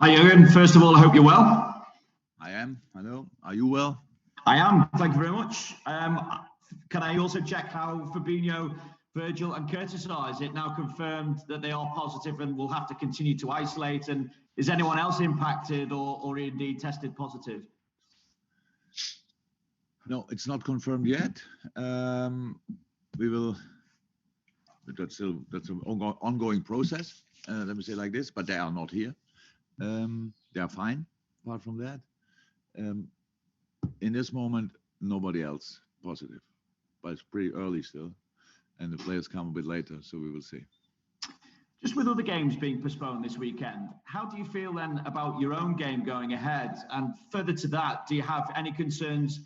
Hi, Jurgen. First of all, I hope you're well. I am. Hello. Are you well? I am. Thank you very much. Can I also check how Fabinho, Virgil and Curtis are? Is it now confirmed that they are positive and will have to continue to isolate? And is anyone else impacted or indeed tested positive? No, it's not confirmed yet. We will. That's an ongoing process. Let me say it like this. But they are not here. They are fine. Apart from that, in this moment, nobody else positive. But it's pretty early still, and the players come a bit later, so we will see. Just with other games being postponed this weekend, how do you feel then about your own game going ahead? And further to that, do you have any concerns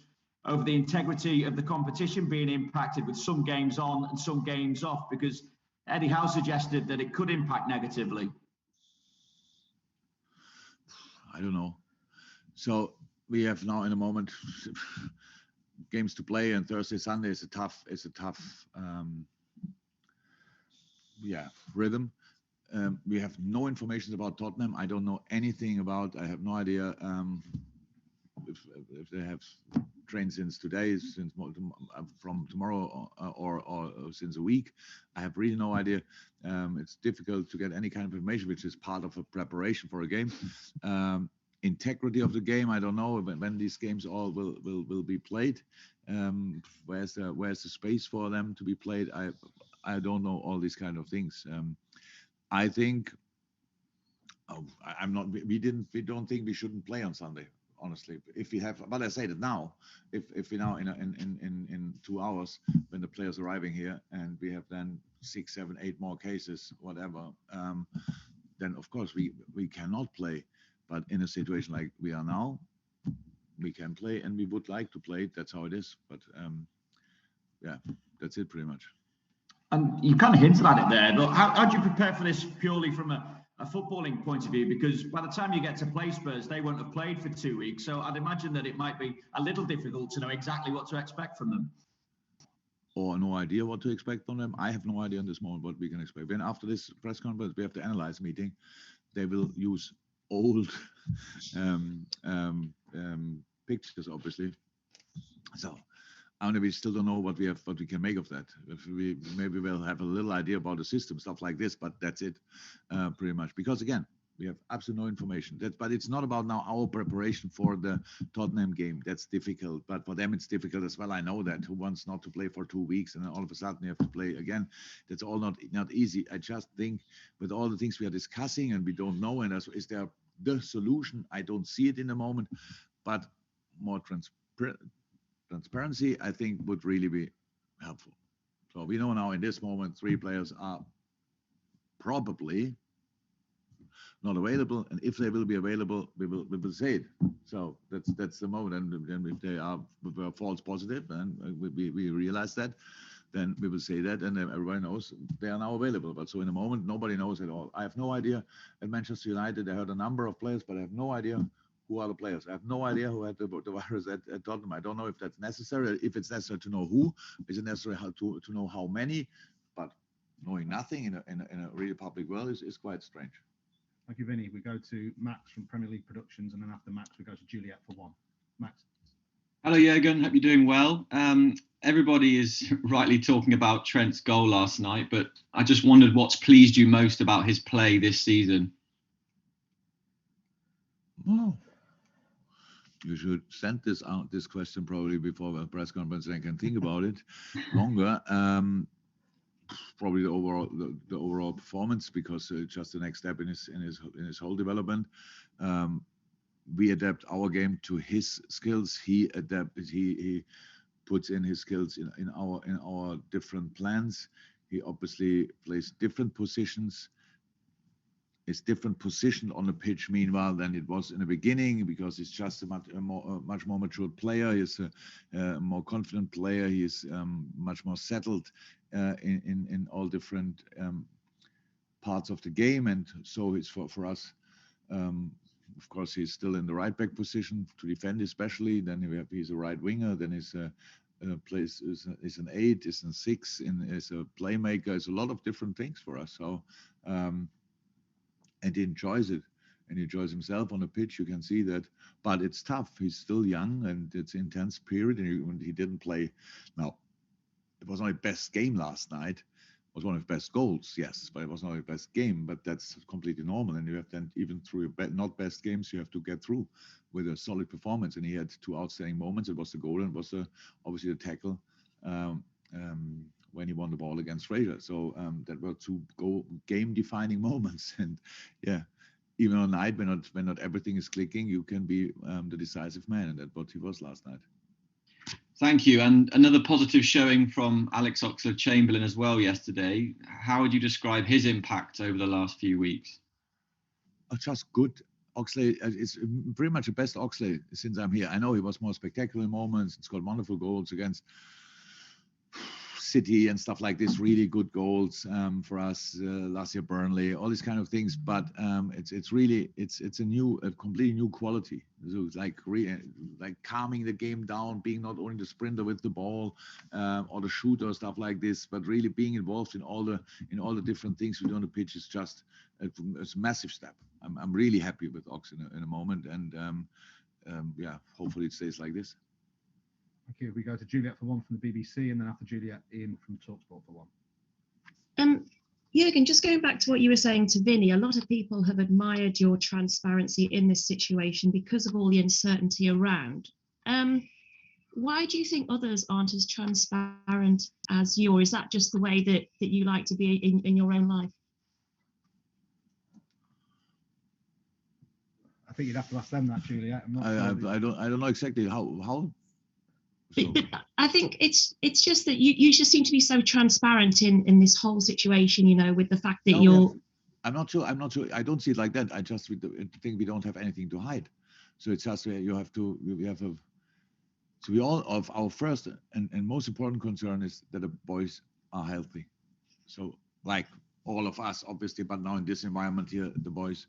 over the integrity of the competition being impacted with some games on and some games off? Because Eddie Howe suggested that it could impact negatively. I don't know. So we have now in a moment games to play, and Thursday, Sunday is a tough rhythm. We have no information about Tottenham. I don't know anything about. I have no idea if they have trained since today, from tomorrow, or since a week. I have really no idea. It's difficult to get any kind of information, which is part of a preparation for a game. Integrity of the game, I don't know when these games all will be played. Where's the space for them to be played? I don't know all these kind of things. I think we don't think we shouldn't play on Sunday. Honestly, if we have, but I say that now, if we now in 2 hours when the players arriving here and we have then 6, 7, 8 more cases, whatever, then of course we cannot play. But in a situation like we are now, we can play, and we would like to play. That's how it is. But yeah, that's it pretty much. And you kind of hinted at it there, but how do you prepare for this purely from a footballing point of view? Because by the time you get to play Spurs, they won't have played for 2 weeks. So I'd imagine that it might be a little difficult to know exactly what to expect from them. Or no idea what to expect from them. I have no idea in this moment what we can expect. Then after this press conference, we have the analyze meeting. They will use old pictures, obviously. So we still don't know what we can make of that. If maybe we'll have a little idea about the system, stuff like this, but that's it, pretty much. Because again, we have absolutely no information. But it's not about now our preparation for the Tottenham game. That's difficult, but for them it's difficult as well. I know that. Who wants not to play for 2 weeks and then all of a sudden you have to play again? That's all not easy. I just think with all the things we are discussing and we don't know, and is there the solution? I don't see it in the moment, but more transparency, I think, would really be helpful. So we know now in this moment 3 players are probably not available, and if they will be available, we will say it. So that's the moment. And if they are false positive, and we realize that, then we will say that, and everybody knows they are now available. But so in the moment, nobody knows at all. I have no idea. At Manchester United, I heard a number of players, but I have no idea who are the players. I have no idea who had the virus at Tottenham. I don't know if that's necessary. If it's necessary to know who, is it necessary to know how many? But knowing nothing in a really public world is quite strange. Thank you, Vinny. We go to Max from Premier League Productions, and then after Max, we go to Juliet for 1. Max. Hello, Jurgen. Hope you're doing well. Everybody is rightly talking about Trent's goal last night, but I just wondered what's pleased you most about his play this season. Oh, you should send this question probably before the press conference, and I can think about it longer. Probably the overall performance, because just the next step in his whole development. We adapt our game to his skills. He puts in his skills in our different plans. He obviously plays different positions. Is different positioned on the pitch meanwhile than it was in the beginning, because he's just a much more mature player. He's a more confident player. He's much more settled in all different parts of the game, and so it's for us. Of course, he's still in the right back position to defend, especially. Then he's a right winger. Then he's plays is an 8, is a 6, is a playmaker. It's a lot of different things for us. So. And he enjoys it. and he enjoys himself on the pitch. You can see that, but it's tough. He's still young, and it's an intense period, and he didn't play. Now, it was not his best game last night. It was one of his best goals, yes, but it was not his best game. But that's completely normal, and you have then, even through your not best games, you have to get through with a solid performance. And he had two outstanding moments. It was the goal, and it was obviously the tackle when he won the ball against Fraser. So that were two game-defining moments. And yeah, even on night when not everything is clicking, you can be the decisive man, and that's what he was last night. Thank you. And another positive showing from Alex Oxlade-Chamberlain as well yesterday. How would you describe his impact over the last few weeks? Just good. Oxlade is pretty much the best Oxlade since I'm here. I know he was more spectacular moments. It's got wonderful goals against City and stuff like this, really good goals for us last year, Burnley, all these kind of things. But it's a completely new quality. So it's like calming the game down, being not only the sprinter with the ball or the shooter, stuff like this, but really being involved in all the different things we do on the pitch is just it's a massive step. I'm really happy with Ox in a moment, and yeah, hopefully it stays like this. Thank you. We go to Juliet for one from the BBC, and then after Juliet, Ian from TalkSport for one. Jurgen, just going back to what you were saying to Vinny, a lot of people have admired your transparency in this situation because of all the uncertainty around. Why do you think others aren't as transparent as you, or is that just the way that you like to be in your own life? I think you'd have to ask them that, Juliet. I don't know exactly how. So. But I think it's just that you just seem to be so transparent in this whole situation, you know, with the fact that I'm not sure. I don't see it like that. I just think we don't have anything to hide. So it's just so we all of our first and most important concern is that the boys are healthy. So like all of us, obviously, but now in this environment here, the boys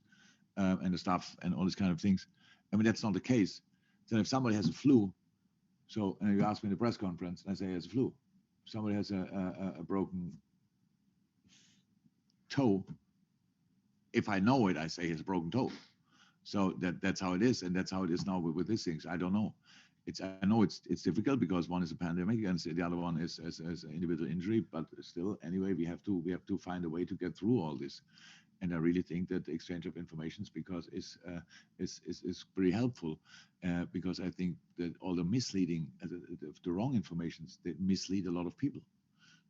and the staff and all these kind of things. I mean, that's not the case. So if somebody has a flu, and you ask me in the press conference, and I say he has a flu. If somebody has a broken toe, if I know it, I say he has a broken toe. So that's how it is, and that's how it is now with these things. I don't know. I know it's difficult because one is a pandemic and the other one is an individual injury. But still, anyway, we have to find a way to get through all this. And I really think that the exchange of information is pretty helpful because I think that all the misleading, the wrong information, they mislead a lot of people.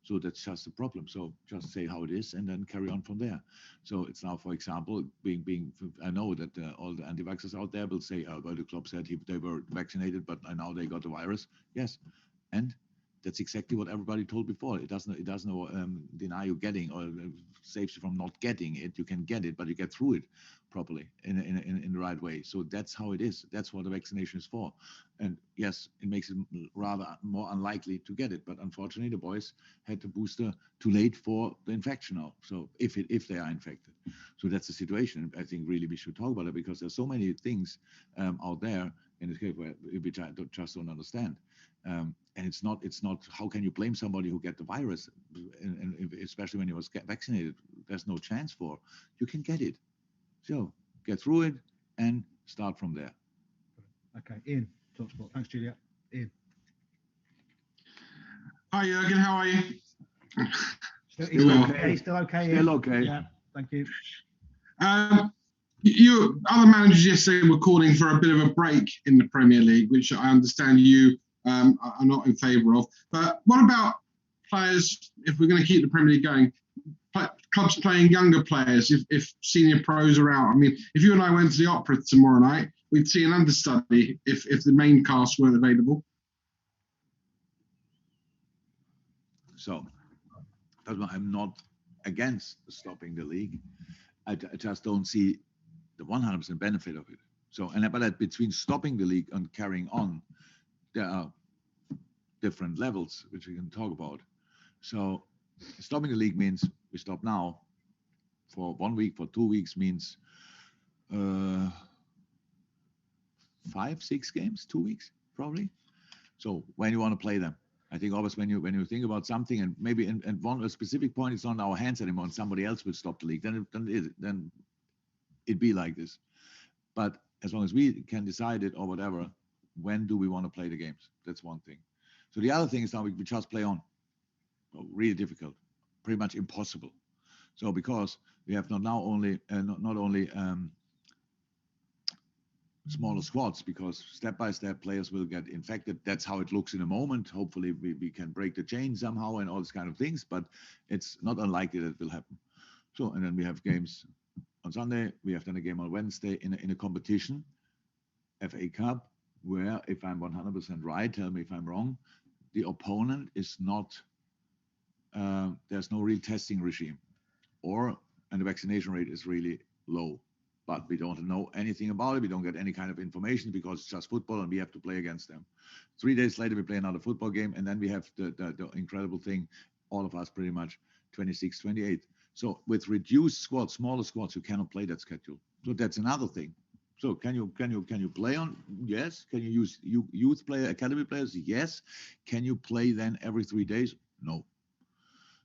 So that's just a problem. So just say how it is and then carry on from there. So it's now, for example, I know that all the anti-vaxxers out there will say, well, the Klopp said they were vaccinated, but now they got the virus. Yes, and that's exactly what everybody told before. It doesn't deny you getting or saves you from not getting it. You can get it, but you get through it properly in the right way. So that's how it is. That's what the vaccination is for. And yes, it makes it rather more unlikely to get it. But unfortunately, the boys had the booster too late for the infection now. So if they are infected, so that's the situation. I think really we should talk about it because there's so many things out there in this case where we just don't understand. And it's not. How can you blame somebody who get the virus, and especially when he was vaccinated? There's no chance for. You can get it. So get through it and start from there. Okay, Ian, TalkSport. Thanks, Julia. Ian. Hi, Jurgen. How are you? Still okay. Still okay. Ian? Still okay. Yeah. Thank you. You other managers yesterday were calling for a bit of a break in the Premier League, which I understand you are not in favour of. But what about players? If we're going to keep the Premier League going, clubs playing younger players, if senior pros are out. I mean, if you and I went to the Opera tomorrow night, we'd see an understudy if the main cast weren't available. So I'm not against stopping the league. I just don't see the 100% benefit of it. So, but between stopping the league and carrying on, there are different levels which we can talk about. So stopping the league means we stop now for 1 week, for 2 weeks means 5-6 games, 2 weeks probably. So when you want to play them, I think always when you think about something and maybe and a specific point is not in our hands anymore and somebody else will stop the league, then it'd be like this. But as long as we can decide it or whatever, when do we want to play the games? That's one thing. So the other thing is now we just play on. Really difficult, pretty much impossible. So because we have not only smaller squads, because step by step players will get infected. That's how it looks in a moment. Hopefully we can break the chain somehow and all these kind of things, but it's not unlikely that it will happen. So, and then we have games on Sunday. We have then a game on Wednesday in a competition, FA Cup, where if I'm 100% right, tell me if I'm wrong, the opponent is not, there's no real testing regime, and the vaccination rate is really low. But we don't know anything about it. We don't get any kind of information because it's just football and we have to play against them. 3 days later, we play another football game. And then we have the incredible thing, all of us pretty much 26, 28. So with reduced squads, smaller squads, you cannot play that schedule. So that's another thing. So can you play on? Yes. Can you use youth player, academy players? Yes. Can you play then every 3 days? No.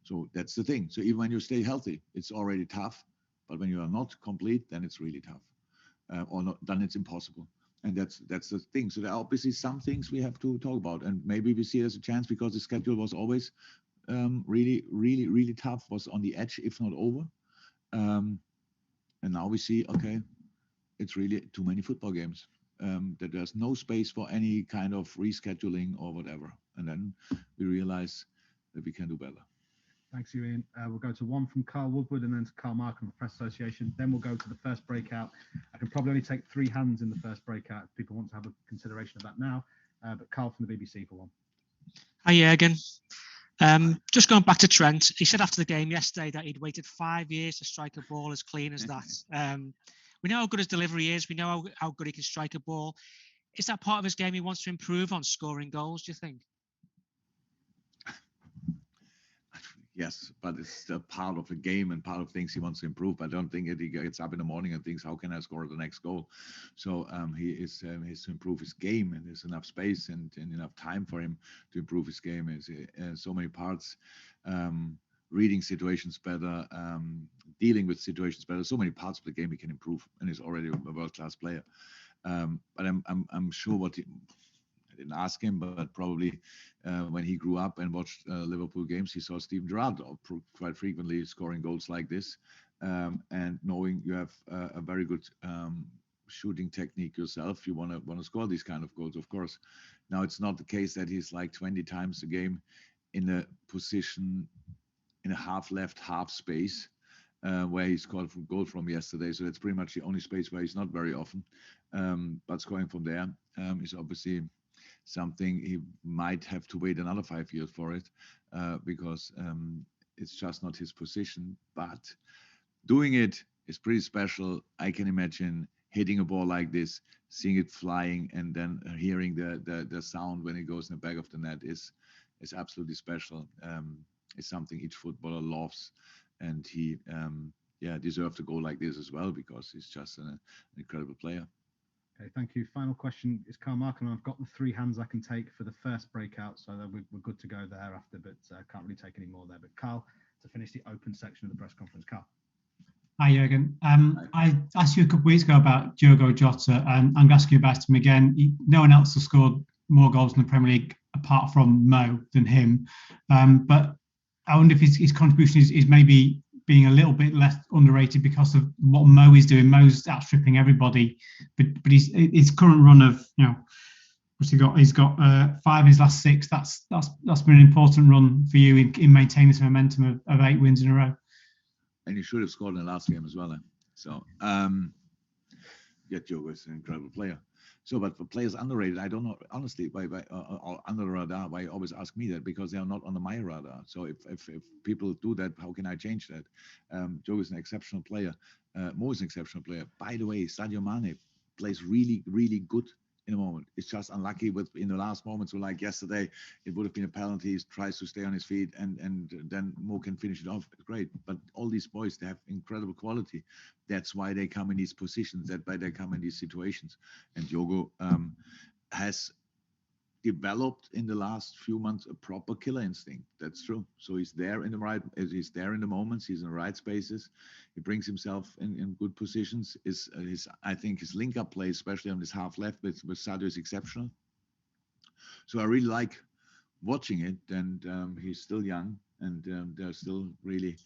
So that's the thing. So even when you stay healthy, it's already tough. But when you are not complete, then it's really tough, or not, then it's impossible. And that's the thing. So there are obviously some things we have to talk about, and maybe we see it as a chance because the schedule was always really, really, really tough, was on the edge, if not over. And now we see, okay, it's really too many football games, that there's no space for any kind of rescheduling or whatever. And then we realize that we can do better. Thanks, you, Ian. We'll go to one from Carl Woodward and then to Carl Markham from the Press Association. Then we'll go to the first breakout. I can probably only take 3 hands in the first breakout if people want to have a consideration of that now. But Carl from the BBC for one. Hi, Jurgen. Just going back to Trent, he said after the game yesterday that he'd waited 5 years to strike a ball as clean as that. We know how good his delivery is. We know how good he can strike a ball. Is that part of his game he wants to improve on, scoring goals, do you think? Yes, but it's a part of the game and part of things he wants to improve. I don't think that he gets up in the morning and thinks, how can I score the next goal? So he has to improve his game, and there's enough space and enough time for him to improve his game. There's so many parts, reading situations better, dealing with situations better. So many parts of the game he can improve, and he's already a world-class player. But I'm sure I didn't ask him, but probably when he grew up and watched Liverpool games, he saw Steven Gerrard quite frequently scoring goals like this. And knowing you have a very good shooting technique yourself, you want to score these kind of goals, of course. Now, it's not the case that he's like 20 times a game in a position in a half left, half space, where he scored a goal from yesterday. So that's pretty much the only space where he's not very often. But scoring from there is obviously something he might have to wait another 5 years for it, because it's just not his position. But doing it is pretty special. I can imagine hitting a ball like this, seeing it flying, and then hearing the sound when it goes in the back of the net is absolutely special. It's something each footballer loves, and he deserved to go like this as well, because he's just an incredible player. Okay, thank you. Final question is Carl Markham. I've got the 3 hands I can take for the first breakout, so that we're good to go thereafter, but can't really take any more there. But Carl, to finish the open section of the press conference. Carl. Hi, Jurgen. I asked you a couple of weeks ago about Diogo Jota, and I'm asking you about him again. No one else has scored more goals in the Premier League apart from Mo than him. But I wonder if his contribution is maybe being a little bit less underrated because of what Mo is doing. Mo's outstripping everybody, but his current run of, what's he got? He's got 5 in his last 6. That's been an important run for you in maintaining this momentum of 8 wins in a row. And he should have scored in the last game as well. So Diogo is an incredible player. So, but for players underrated, I don't know, honestly, why under the radar, why you always ask me that, because they are not on my radar. So if people do that, how can I change that? Diogo is an exceptional player. Mo is an exceptional player. By the way, Sadio Mane plays really, really good in a moment. It's just unlucky in the last moments, like yesterday, it would have been a penalty. He tries to stay on his feet, and then Mo can finish it off. Great. But all these boys, they have incredible quality. That's why they come in these positions. That's why they come in these situations. And Diogo has developed in the last few months a proper killer instinct. That's true. So he's there in the moments. He's in the right spaces. He brings himself in good positions. I think his link-up play, especially on his half left with Sadio, is exceptional. So I really like watching it. And he's still young, and there's still really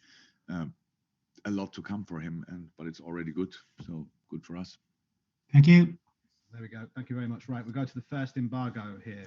a lot to come for him. But it's already good. So good for us. Thank you. There we go. Thank you very much. Right, we'll go to the first embargo here.